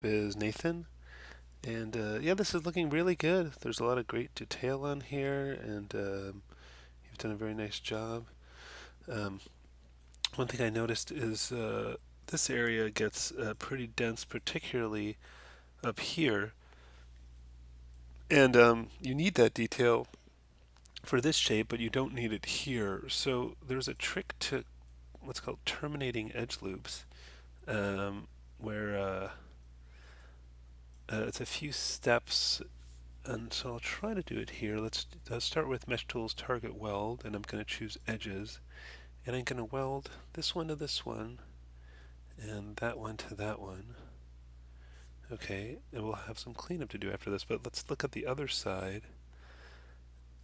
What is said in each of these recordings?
Is Nathan, and yeah, this is looking really good. There's a lot of great detail on here, and you've done a very nice job. Um, One thing I noticed is this area gets pretty dense, particularly up here, and you need that detail for this shape, but you don't need it here. So there's a trick to what's called terminating edge loops, um, where it's a few steps. And so I'll try to do it here. Let's start with Mesh Tools Target Weld, and I'm going to choose Edges. And I'm going to weld this one to this one, and that one to that one. Okay, and we'll have some cleanup to do after this, but let's look at the other side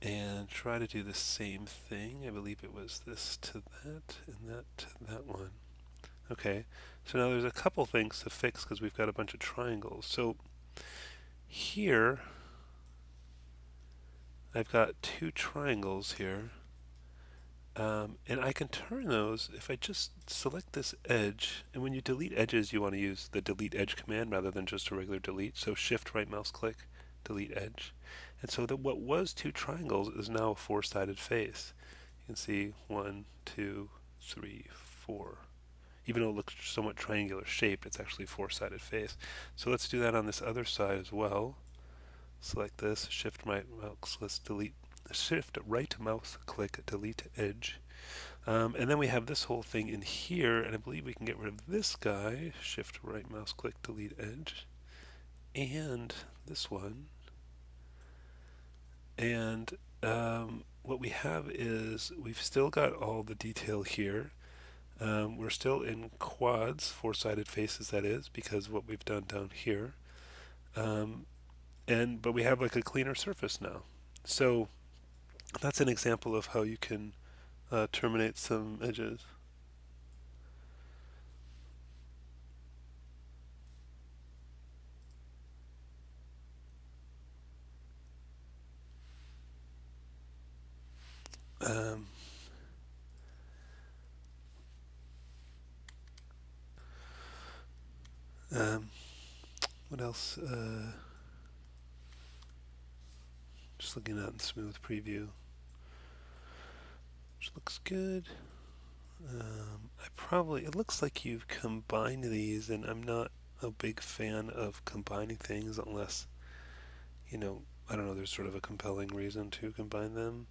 and try to do the same thing. I believe it was this to that, and that to that one. Okay, so now there's a couple things to fix because we've got a bunch of triangles. So here, I've got two triangles here. And I can turn those if I just select this edge. And when you delete edges, you want to use the delete edge command rather than just a regular delete. So shift right mouse click, delete edge. And so that what was two triangles is now a four-sided face. You can see one, two, three, four. Even though it looks somewhat triangular shaped, it's actually a four-sided face. So let's do that on this other side as well. Select this, shift right mouse, let's delete, shift right mouse click, delete edge. And then we have this whole thing in here, and I believe we can get rid of this guy. Shift right mouse click, delete edge. And this one. And what we have is we've still got all the detail here. We're still in quads, four-sided faces that is, because of what we've done down here. Um, but we have like a cleaner surface now. So that's an example of how you can terminate some edges. Um, um, what else? Just looking at in smooth preview, which looks good. It looks like you've combined these, and I'm not a big fan of combining things unless, I don't know, there's sort of a compelling reason to combine them.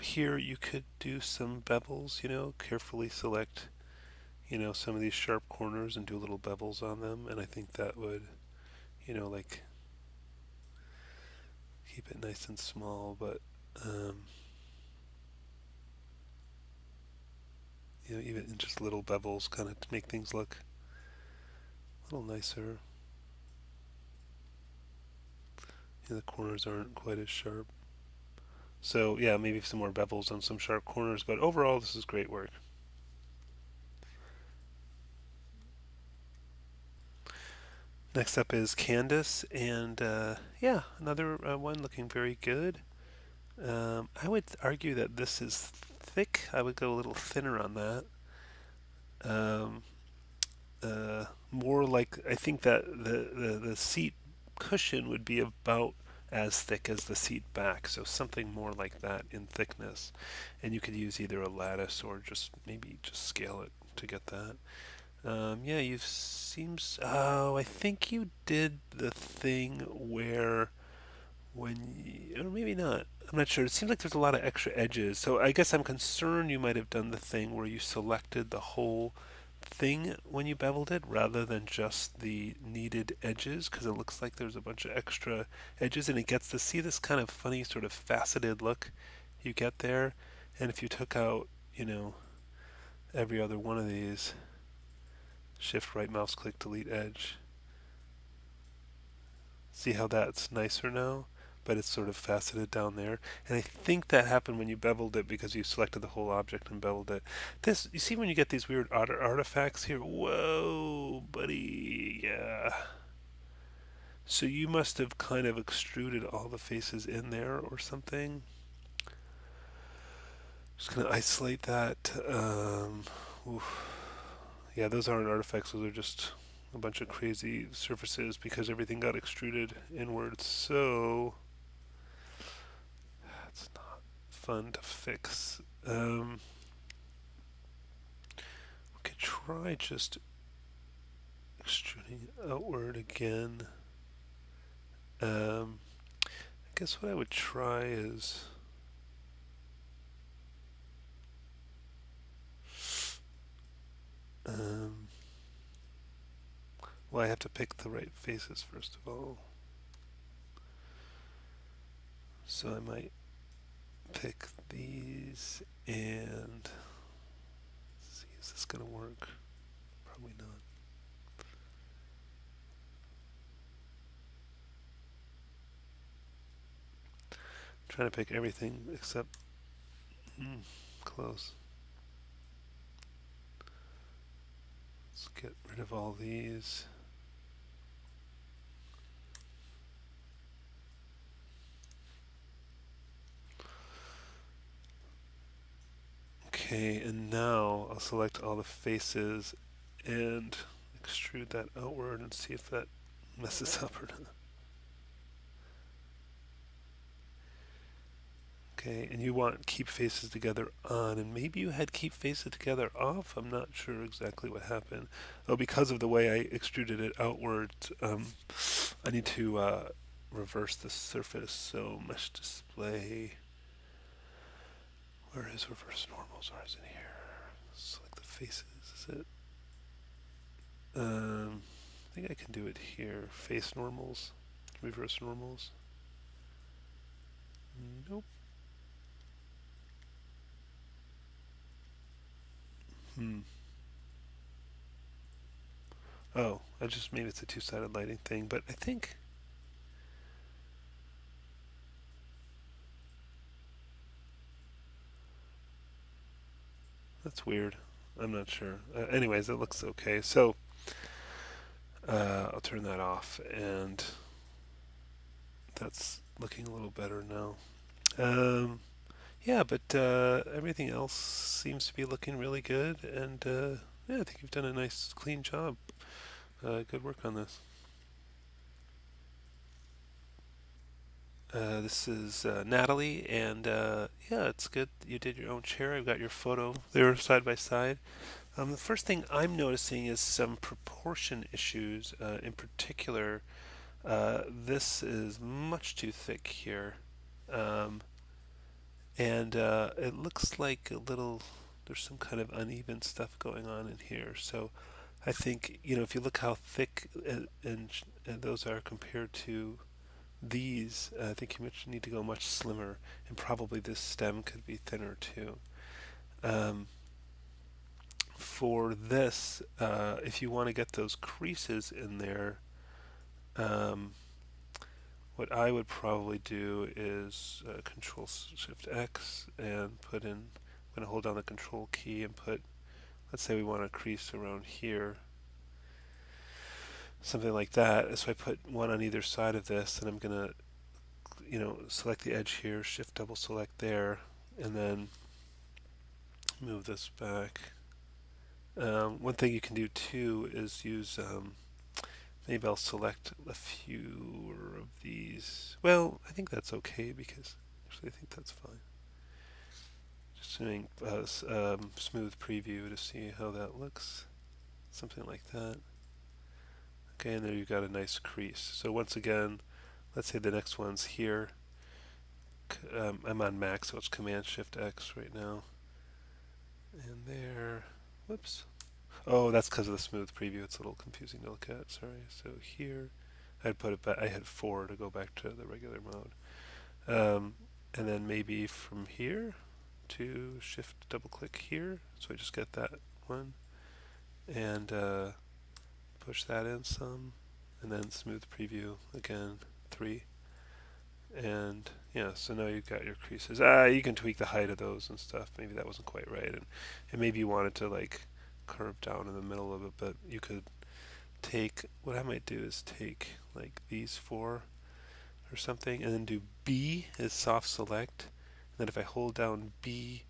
Here you could do some bevels, carefully select, some of these sharp corners and do little bevels on them, and I think that would, like keep it nice and small, but um, even just little bevels kind of to make things look a little nicer. The corners aren't quite as sharp. So yeah, maybe some more bevels on some sharp corners, but overall this is great work. Next up is Candace, and yeah, another one looking very good. I would argue that this is thick. I would go a little thinner on that. Um, More like I think that the seat cushion would be about as thick as the seat back, so something more like that in thickness. And you could use either a lattice or just maybe just scale it to get that. Yeah, you seems. Oh, I think you did the thing where or maybe not. I'm not sure. It seems like there's a lot of extra edges. So I guess I'm concerned you might have done the thing where you selected the whole thing when you beveled it rather than just the needed edges because it looks like there's a bunch of extra edges and it gets to see this kind of funny sort of faceted look you get there. And if you took out, every other one of these, shift right mouse click delete edge, see how that's nicer now? But it's sort of faceted down there. And I think that happened when you beveled it because you selected the whole object and beveled it. This, you see when you get these weird artifacts here? Whoa, buddy. Yeah. So you must have kind of extruded all the faces in there or something. Just going to isolate that. Oof. Yeah, those aren't artifacts. Those are just a bunch of crazy surfaces because everything got extruded inwards. So it's not fun to fix. We could try just extruding outward again. I guess what I would try is um, well, I have to pick the right faces first of all. So I might pick these and see, is this going to work? Probably not. I'm trying to pick everything except close. Let's get rid of all these. Okay, and now I'll select all the faces and extrude that outward and see if that messes up or not. Okay, and you want keep faces together on, and maybe you had keep faces together off. I'm not sure exactly what happened. Oh, because of the way I extruded it outward, I need to reverse the surface. So mesh display. Where is reverse normals? Or is it here? Select the faces. Is it? I think I can do it here. Face normals, reverse normals. Nope. Hmm. Oh, I just maybe it's a two-sided lighting thing, but I think that's weird. I'm not sure. Anyways, it looks okay. So I'll turn that off, and that's looking a little better now. Um, yeah, but everything else seems to be looking really good, and yeah, I think you've done a nice, clean job. Good work on this. This is Natalie, and yeah, it's good you did your own chair. I've got your photo there side by side. The first thing I'm noticing is some proportion issues. In particular, this is much too thick here, um, and it looks like a little. There's some kind of uneven stuff going on in here. So I think if you look how thick and those are compared to these, I think you need to go much slimmer, and probably this stem could be thinner too. Um, for this, if you want to get those creases in there, um, what I would probably do is Control Shift X and put in. I'm going to hold down the Control key and put. Let's say we want a crease around here, something like that. So I put one on either side of this, and I'm going to select the edge here, shift double select there, and then move this back. One thing you can do too is use, maybe I'll select a few of these. Well, I think that's okay because actually I think that's fine. Just doing smooth preview to see how that looks. Something like that. Okay, and there you've got a nice crease. So once again, let's say the next one's here. I'm on Mac, so it's Command Shift X right now. And there. Whoops. Oh, that's because of the smooth preview. It's a little confusing to look at. Sorry. So here, I'd put it back. I hit 4 to go back to the regular mode. And then maybe from here to shift double click here. So I just get that one. And push that in some. And then smooth preview again, 3. And yeah, so now you've got your creases. You can tweak the height of those and stuff. Maybe that wasn't quite right. And maybe you wanted to like curve down in the middle of it, but you could take, what I might do is take like these 4 or something and then do B as soft select. And then if I hold down B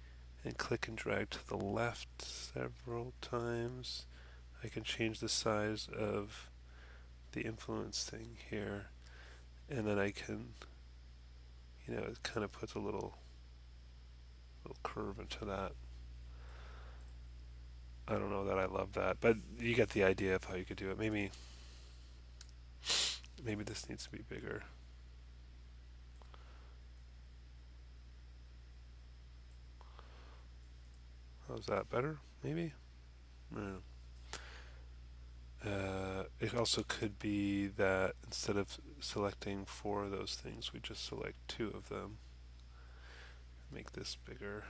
and click and drag to the left several times, I can change the size of the influence thing here, and then I can, it kind of puts a little curve into that. I don't know that I love that, but you get the idea of how you could do it. Maybe this needs to be bigger. How's that better? Maybe. No. It also could be that instead of selecting four of those things, we just select two of them. Make this bigger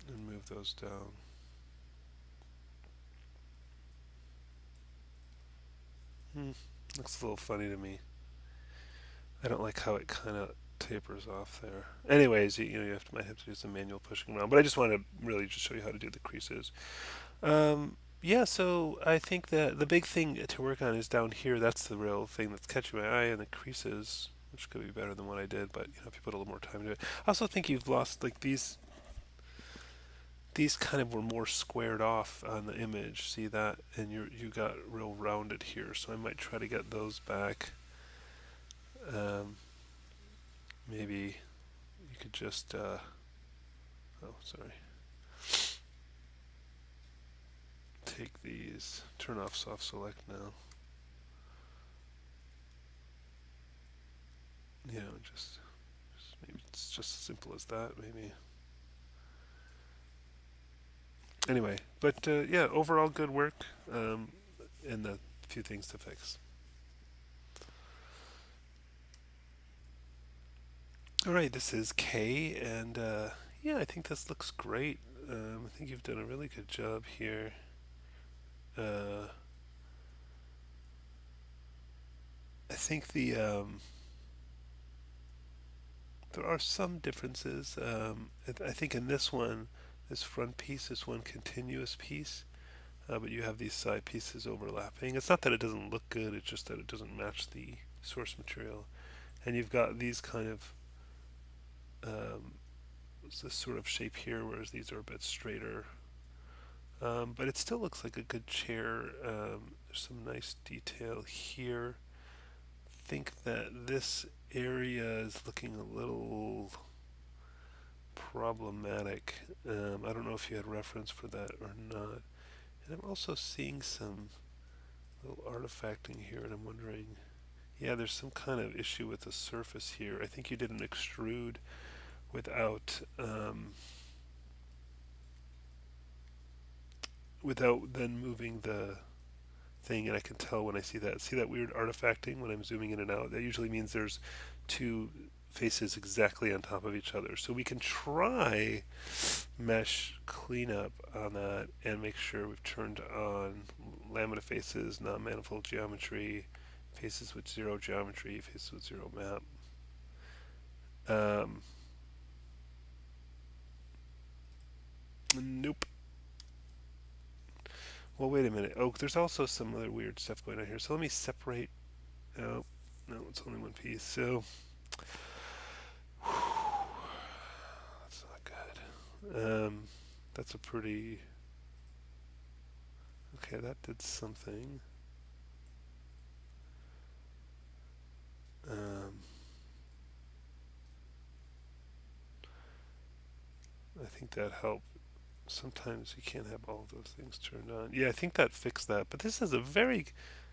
and move those down. Hmm. Looks a little funny to me. I don't like how it kind of tapers off there. Anyways, might have to do some manual pushing around, but I just wanted to really just show you how to do the creases. Yeah, so I think that the big thing to work on is down here. That's the real thing that's catching my eye, and the creases, which could be better than what I did, but if you put a little more time into it. I also think you've lost like these kind of were more squared off on the image. See that, and you got real rounded here. So I might try to get those back. Um, Maybe you could just oh sorry, take these, turn off soft select now. Just maybe it's just as simple as that. Maybe anyway, but yeah, overall good work, and a few things to fix. All right, this is Kay, and yeah, I think this looks great. I think you've done a really good job here. Uh, I think there are some differences. I think in this one, this front piece is one continuous piece, but you have these side pieces overlapping. It's not that it doesn't look good; it's just that it doesn't match the source material. And you've got these kind of um, this sort of shape here, whereas these are a bit straighter. But it still looks like a good chair. There's some nice detail here. I think that this area is looking a little problematic. I don't know if you had reference for that or not. And I'm also seeing some little artifacting here, and I'm wondering, yeah, there's some kind of issue with the surface here. I think you did an extrude without without then moving the thing, and I can tell when I see that. See that weird artifacting when I'm zooming in and out? That usually means there's two faces exactly on top of each other. So we can try mesh cleanup on that and make sure we've turned on lambda faces, non-manifold geometry, faces with zero geometry, faces with zero map. Um, nope. Well, wait a minute. Oh, there's also some other weird stuff going on here. So let me separate. Oh, no, it's only one piece. So that's not good. That's a pretty. Okay, that did something. Um, I think that helped. Sometimes you can't have all of those things turned on. Yeah, I think that fixed that. But this is a very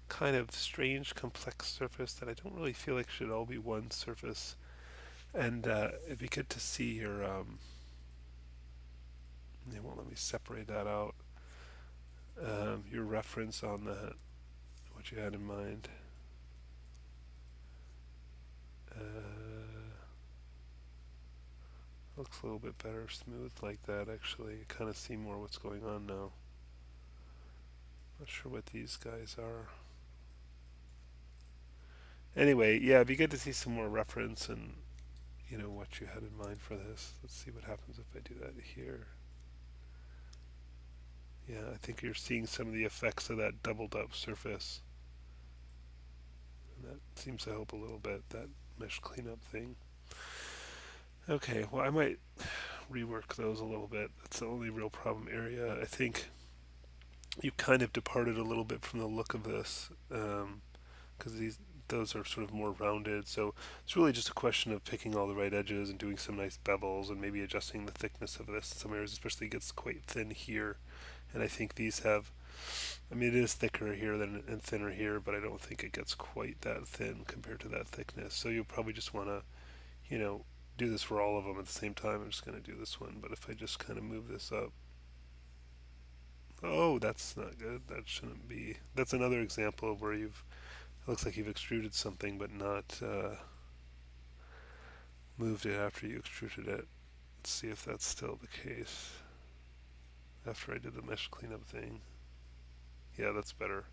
kind of strange, complex surface that I don't really feel like should all be one surface. And it'd be good to see your. They won't let me separate that out. Your reference on that, what you had in mind. Uh, Looks a little bit better smooth like that actually. I kind of see more what's going on now. Not sure what these guys are. Anyway, yeah, it'd be good to see some more reference and what you had in mind for this. Let's see what happens if I do that here. Yeah, I think you're seeing some of the effects of that doubled up surface. And that seems to help a little bit, that mesh cleanup thing. Okay, well, I might rework those a little bit. That's the only real problem area, I think. you kind of departed a little bit from the look of this, because those are sort of more rounded. So it's really just a question of picking all the right edges and doing some nice bevels and maybe adjusting the thickness of this in some areas, especially it gets quite thin here. And I think these have, I mean, it is thicker here than and thinner here, but I don't think it gets quite that thin compared to that thickness. So you'll probably just want to, you know, do this for all of them at the same time. I'm just going to do this one, but if I just kind of move this up, oh, that's not good. That shouldn't be. That's another example of where you've, it looks like you've extruded something but not moved it after you extruded it. Let's see if that's still the case after I did the mesh cleanup thing. Yeah, that's better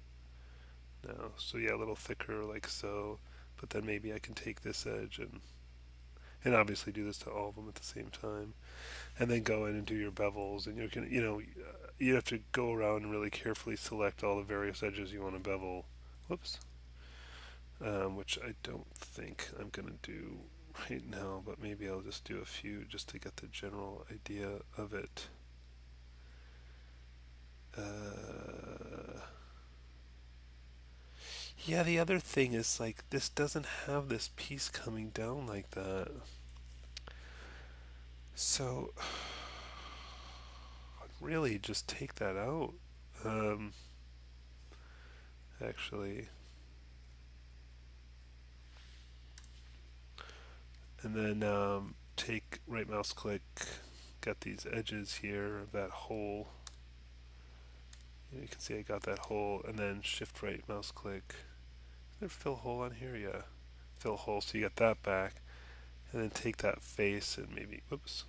now. So yeah, a little thicker like so, but then maybe I can take this edge and obviously do this to all of them at the same time, and then go in and do your bevels, and you can, you know, you have to go around and really carefully select all the various edges you want to bevel. Whoops. Which I don't think I'm gonna do right now, but maybe I'll just do a few just to get the general idea of it. Yeah, the other thing is like this doesn't have this piece coming down like that. So I'd really just take that out. Um, actually, and then take right mouse click, got these edges here of that hole. You can see I got that hole, and then shift right mouse click. Is there fill hole on here? Yeah, fill hole. So you got that back, and then take that face and maybe, whoops,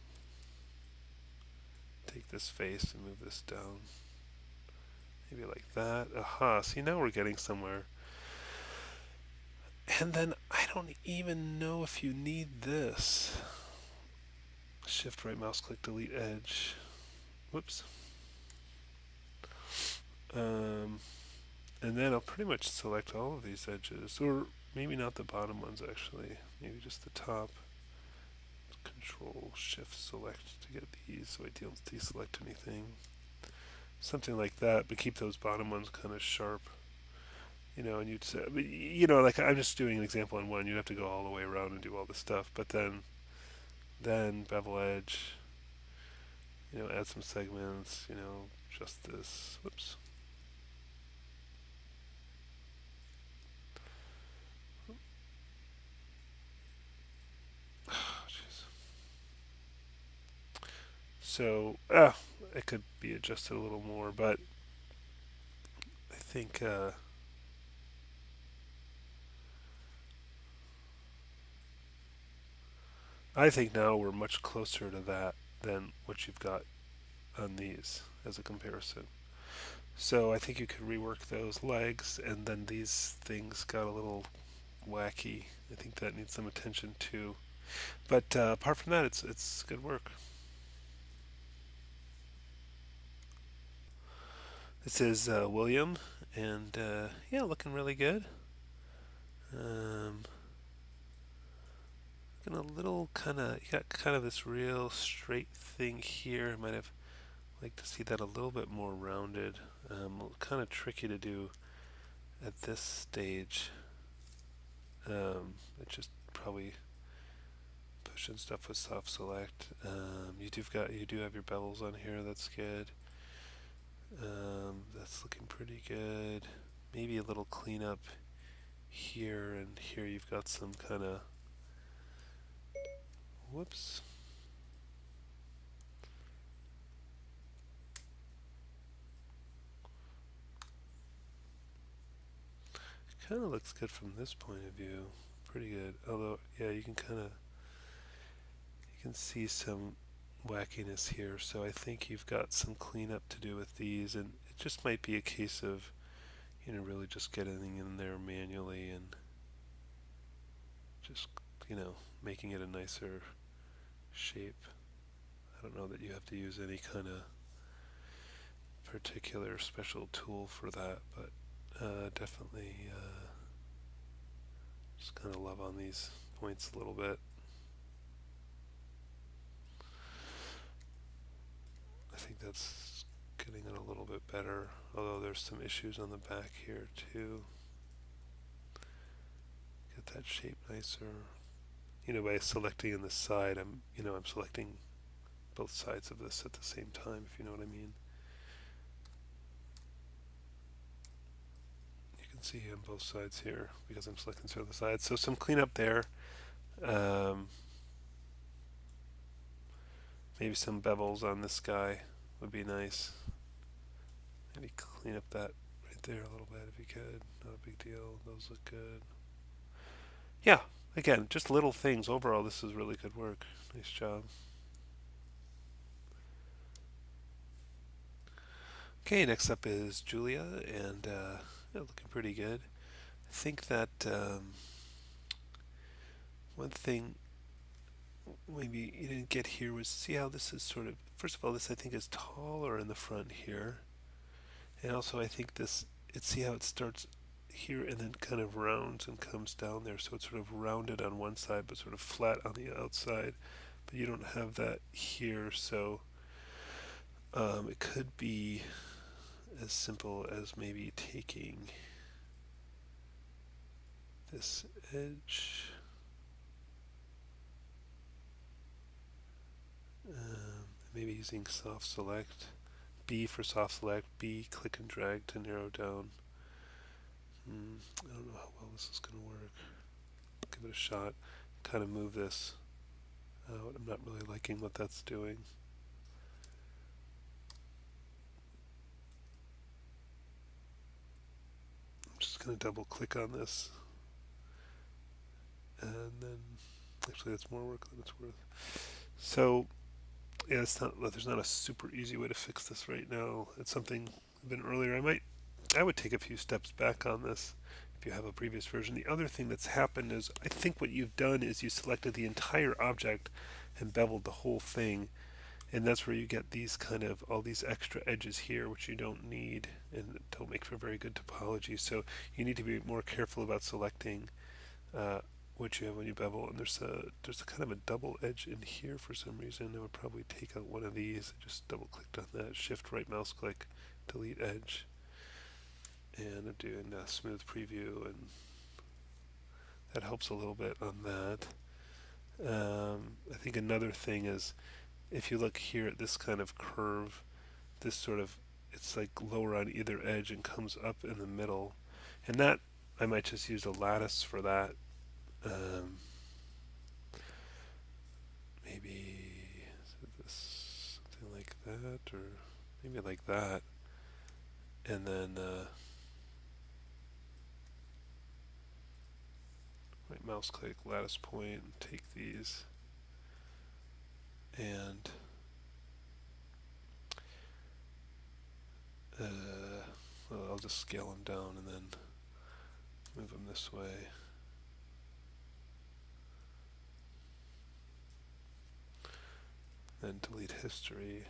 take this face and move this down. Maybe like that. Aha, see now we're getting somewhere. And then I don't even know if you need this. Shift right mouse click delete edge. Whoops. Um, and then I'll pretty much select all of these edges, or maybe not the bottom ones actually, maybe just the top. Control Shift Select to get these so I don't deselect anything. Something like that, but keep those bottom ones kind of sharp. You know, and you'd say, you know, like I'm just doing an example on one. You'd have to go all the way around and do all this stuff, but then bevel edge. You know, add some segments. You know, just this. Whoops. Jeez. So, it could be adjusted a little more, but I think now we're much closer to that than what you've got on these as a comparison. So I think you could rework those legs, and then these things got a little wacky. I think that needs some attention too. But apart from that, it's good work. This is William, and yeah, looking really good. Um, looking a little kind of, you got kind of this real straight thing here. I might have liked to see that a little bit more rounded. Kind of tricky to do at this stage. It's just probably pushing stuff with soft select. You do have your bevels on here. That's good. That's looking pretty good. Maybe a little cleanup here and here. You've got some kind of, whoops. Kind of looks good from this point of view. Pretty good. Although, yeah, you can see some wackiness here. So I think you've got some cleanup to do with these, and it just might be a case of, you know, really just getting in there manually and just, you know, making it a nicer shape. I don't know that you have to use any kind of particular special tool for that, but definitely just kind of love on these points a little bit. I think that's good getting it a little bit better, although there's some issues on the back here too. Get that shape nicer. By selecting in the side, I'm selecting both sides of this at the same time, if you know what I mean. You can see on both sides here because I'm selecting sort of the sides. So some cleanup there. Um, Maybe some bevels on this guy would be nice. Maybe clean up that right there a little bit if you could. Not a big deal. Those look good. Yeah, again, just little things. Overall, this is really good work. Nice job. Okay, next up is Julia, and looking pretty good. I think that one thing maybe you didn't get here was see how this is sort of. First of all, this I think is taller in the front here, and also I think this. See how it starts here and then kind of rounds and comes down there, so it's sort of rounded on one side but sort of flat on the outside. But you don't have that here, so it could be as simple as maybe taking this edge, maybe using soft select, B for soft select, B click and drag to narrow down. I don't know how well this is going to work. Give it a shot. Kind of move this out. I'm not really liking what that's doing. I'm just going to double click on this. And then, actually that's more work than it's worth. So, yeah, there's not a super easy way to fix this right now. It's something a bit earlier. I would take a few steps back on this if you have a previous version. The other thing that's happened is I think what you've done is you selected the entire object and beveled the whole thing, and that's where you get these kind of all these extra edges here which you don't need and don't make for very good topology. So you need to be more careful about selecting what you have when you bevel. And there's a kind of a double edge in here for some reason. I would probably take out one of these. I just double clicked on that, shift right mouse click, delete edge, and I'm doing a smooth preview, and that helps a little bit on that. I think another thing is if you look here at this kind of curve, this sort of, it's like lower on either edge and comes up in the middle, and that I might just use a lattice for that. Maybe this, something like that, or maybe like that, and then right mouse click, lattice point, and take these, and well, I'll just scale them down and then move them this way. Then delete history,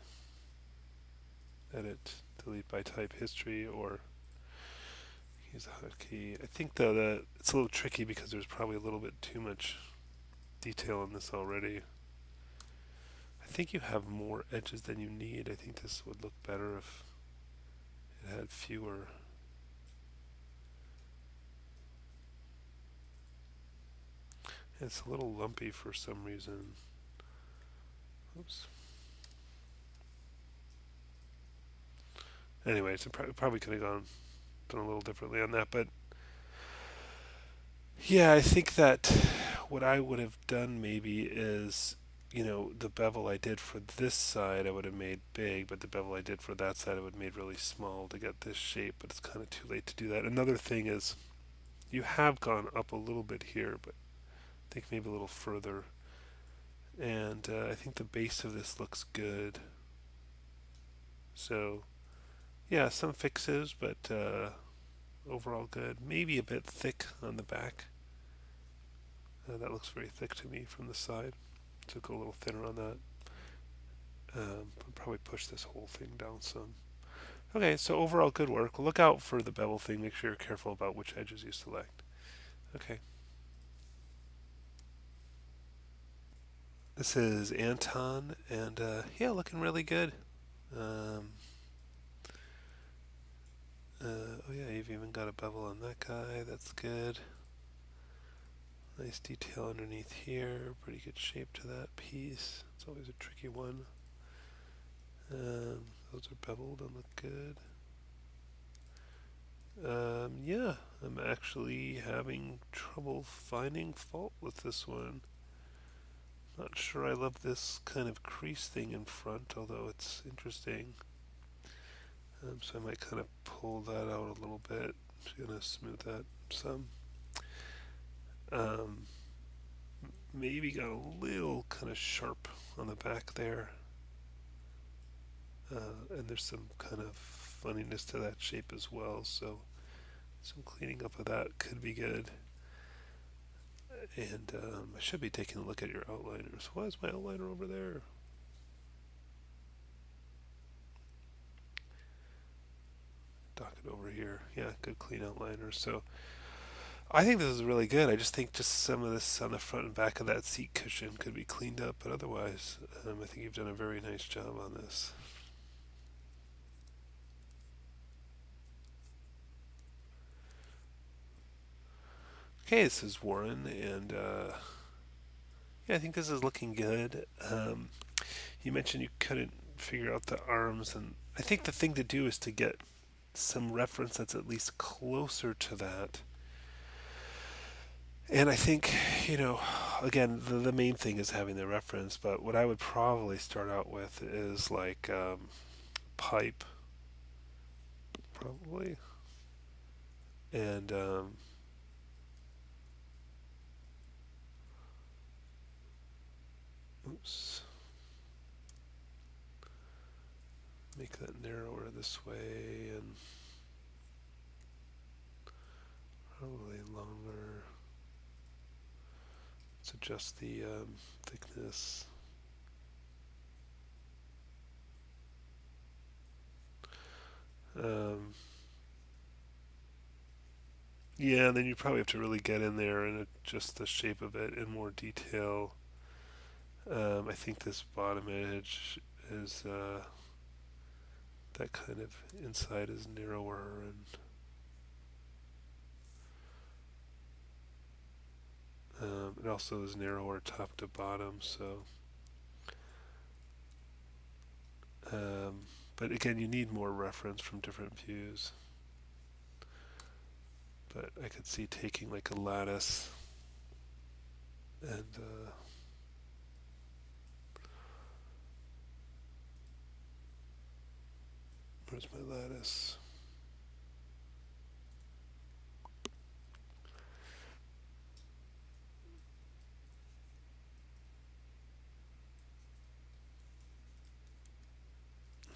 edit, delete by type history, or use a hotkey. I think though that it's a little tricky because there's probably a little bit too much detail in this already. I think you have more edges than you need. I think this would look better if it had fewer. It's a little lumpy for some reason. Oops. Anyways, I probably could have done a little differently on that, but yeah, I think that what I would have done maybe is, the bevel I did for this side I would have made big, but the bevel I did for that side I would have made really small to get this shape, but it's kind of too late to do that. Another thing is you have gone up a little bit here, but I think maybe a little further. And I think the base of this looks good. So, yeah, some fixes, but overall good. Maybe a bit thick on the back. That looks very thick to me from the side. So go a little thinner on that. I'll probably push this whole thing down some. Okay, so overall good work. Look out for the bevel thing. Make sure you're careful about which edges you select. Okay. This is Anton, and yeah, looking really good. Um, Oh yeah, you've even got a bevel on that guy. That's good. Nice detail underneath here. Pretty good shape to that piece. It's always a tricky one. Those are beveled and look good. Yeah, I'm actually having trouble finding fault with this one. Not sure I love this kind of crease thing in front, although it's interesting. So I might kind of pull that out a little bit. Just gonna smooth that some. Um, Maybe got a little kind of sharp on the back there. And there's some kind of funniness to that shape as well, so some cleaning up of that could be good. And I should be taking a look at your outliners. Why is my outliner over there? Dock it over here. Yeah, good clean outliner. So I think this is really good. I just think just some of this on the front and back of that seat cushion could be cleaned up, but otherwise, I think you've done a very nice job on this. Okay, this is Warren, and yeah, I think this is looking good. You mentioned you couldn't figure out the arms, and I think the thing to do is to get some reference that's at least closer to that. And I think, you know, again, the main thing is having the reference, but what I would probably start out with is like pipe, probably, and oops, make that narrower this way and probably longer. Let's adjust the thickness. Um, yeah, and then you probably have to really get in there and adjust the shape of it in more detail. I think this bottom edge is that kind of inside is narrower, and it also is narrower top to bottom. So, um, but again, you need more reference from different views. But I could see taking like a lattice and where's my lattice?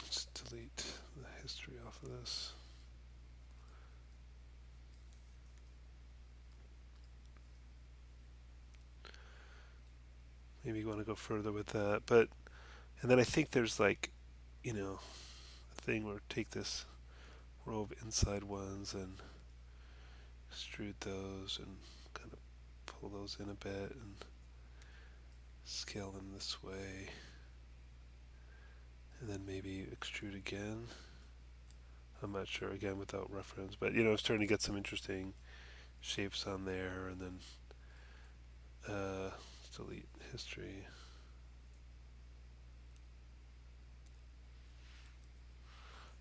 Let's delete the history off of this. Maybe you want to go further with that, but and then I think there's like, you know, a thing where take this row of inside ones and extrude those and kind of pull those in a bit and scale them this way, and then maybe extrude again. I'm not sure again without reference, but you know, I was starting to get some interesting shapes on there, and then delete history.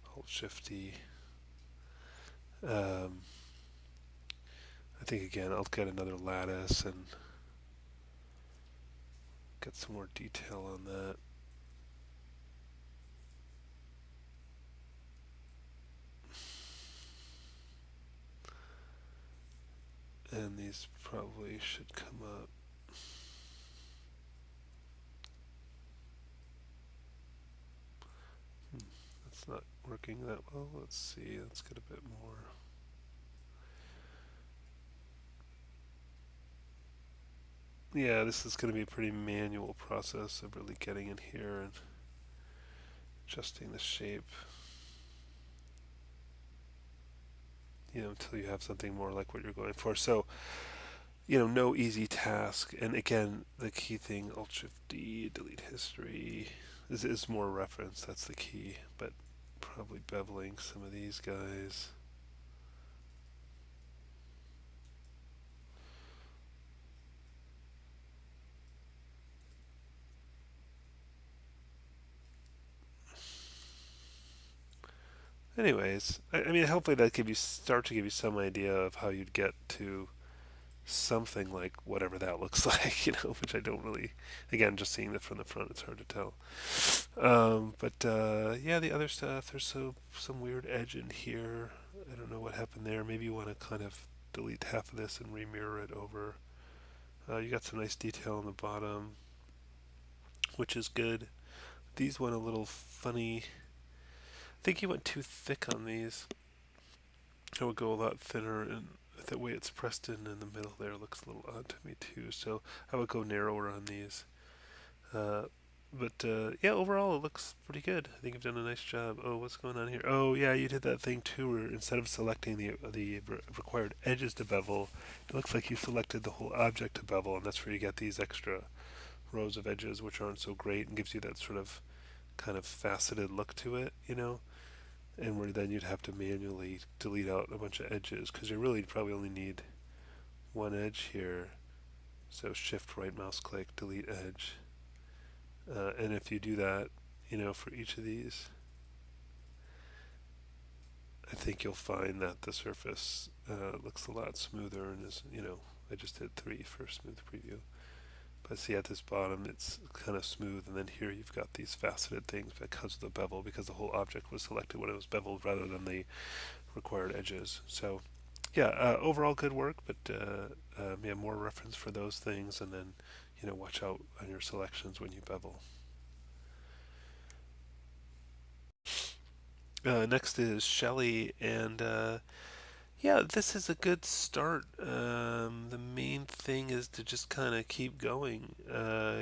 Hold Shift-D. Um, I think again I'll get another lattice and get some more detail on that. And these probably should come up. That's not working that well. Let's see. Let's get a bit more. Yeah, this is going to be a pretty manual process of really getting in here and adjusting the shape. You know, until you have something more like what you're going for. So, you know, no easy task. And again, the key thing, Alt Shift D, delete history, is more reference. That's the key. But probably beveling some of these guys. Anyways, I mean, hopefully that start to give you some idea of how you'd get to something like whatever that looks like, which I don't really. Again, just seeing it from the front, it's hard to tell. But yeah, the other stuff. There's some weird edge in here. I don't know what happened there. Maybe you want to kind of delete half of this and remirror it over. You got some nice detail on the bottom, which is good. These went a little funny. I think you went too thick on these. I would go a lot thinner, and the way it's pressed in the middle there looks a little odd to me too. So I would go narrower on these. Uh, but yeah, overall it looks pretty good. I think you've done a nice job. Oh, what's going on here? Oh yeah, you did that thing too, where instead of selecting the required edges to bevel, it looks like you selected the whole object to bevel, and that's where you get these extra rows of edges, which aren't so great, and gives you that sort of kind of faceted look to it. And where then you'd have to manually delete out a bunch of edges because you really probably only need one edge here. So shift right mouse click, delete edge. And if you do that, for each of these, I think you'll find that the surface looks a lot smoother and I just did 3 for smooth preview. But see at this bottom, it's kind of smooth, and then here you've got these faceted things because of the bevel, because the whole object was selected when it was beveled rather than the required edges. So yeah, overall good work, but yeah, more reference for those things, and then watch out on your selections when you bevel. Next is Shelly, and yeah, this is a good start. The main thing is to just kind of keep going.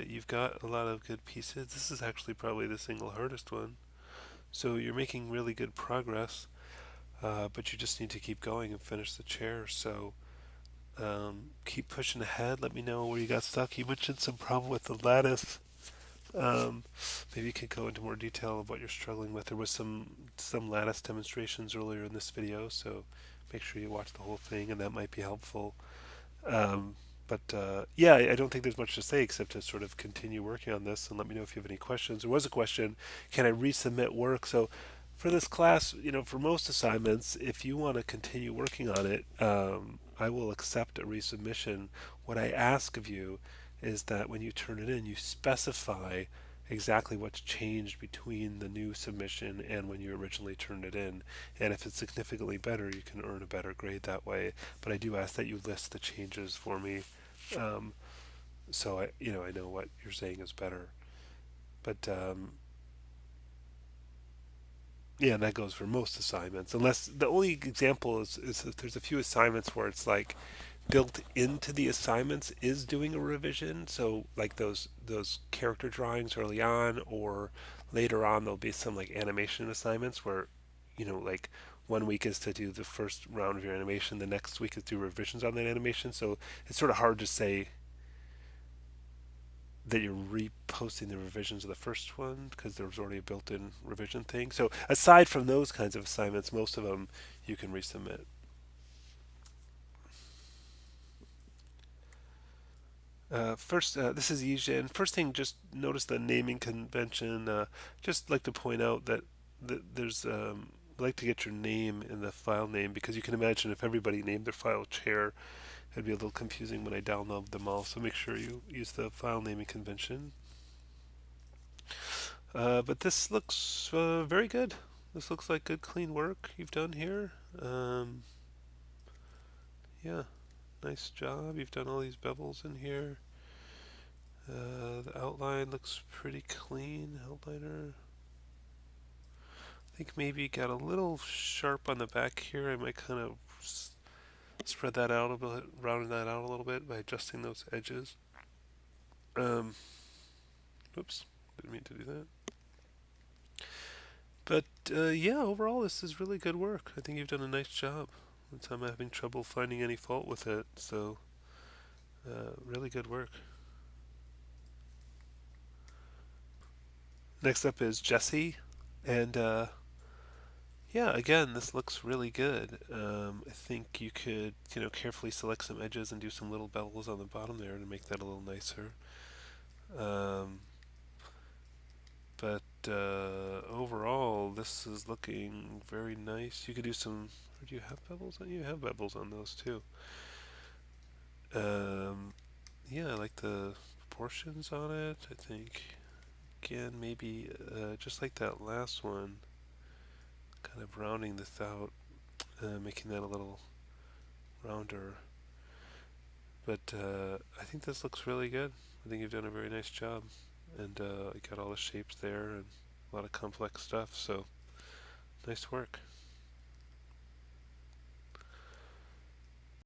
You've got a lot of good pieces. This is actually probably the single hardest one, so you're making really good progress. But you just need to keep going and finish the chair. So keep pushing ahead. Let me know where you got stuck. You mentioned some problem with the lattice. Um, Maybe you could go into more detail of what you're struggling with. There was some lattice demonstrations earlier in this video, so make sure you watch the whole thing, and that might be helpful. But yeah, I don't think there's much to say except to sort of continue working on this and let me know if you have any questions. There was a question, can I resubmit work? So for this class, for most assignments, if you want to continue working on it, I will accept a resubmission. What I ask of you is that when you turn it in, you specify exactly what's changed between the new submission and when you originally turned it in. And if it's significantly better, you can earn a better grade that way. But I do ask that you list the changes for me, um, so I know what you're saying is better. But yeah, and that goes for most assignments. Unless the only example is if there's a few assignments where it's like built into the assignments is doing a revision. So like those character drawings early on, or later on there'll be some like animation assignments where like 1 week is to do the first round of your animation, the next week is to do revisions on that animation. So it's sort of hard to say that you're reposting the revisions of the first one because there was already a built-in revision thing. So aside from those kinds of assignments, most of them you can resubmit. First, this is Yijin. First thing, just notice the naming convention. Just like to point out that there's like to get your name in the file name, because you can imagine if everybody named their file chair, it'd be a little confusing when I download them all. So make sure you use the file naming convention. But this looks very good. This looks like good, clean work you've done here. Yeah, nice job. You've done all these bevels in here. The outline looks pretty clean. Outliner. I think maybe it got a little sharp on the back here. I might kind of spread that out a bit, round that out a little bit by adjusting those edges. Oops, didn't mean to do that. But yeah, overall, this is really good work. I think you've done a nice job. I'm having trouble finding any fault with it, so really good work. Next up is Jesse, and yeah, again, this looks really good. I think you could, carefully select some edges and do some little bevels on the bottom there to make that a little nicer. Um, but overall, this is looking very nice. You could do some. Or do you have bevels on? You have bevels on those too. Um, yeah, I like the proportions on it. I think again maybe just like that last one, kind of rounding this out, making that a little rounder. But I think this looks really good. I think you've done a very nice job, and you got all the shapes there and a lot of complex stuff. So nice work.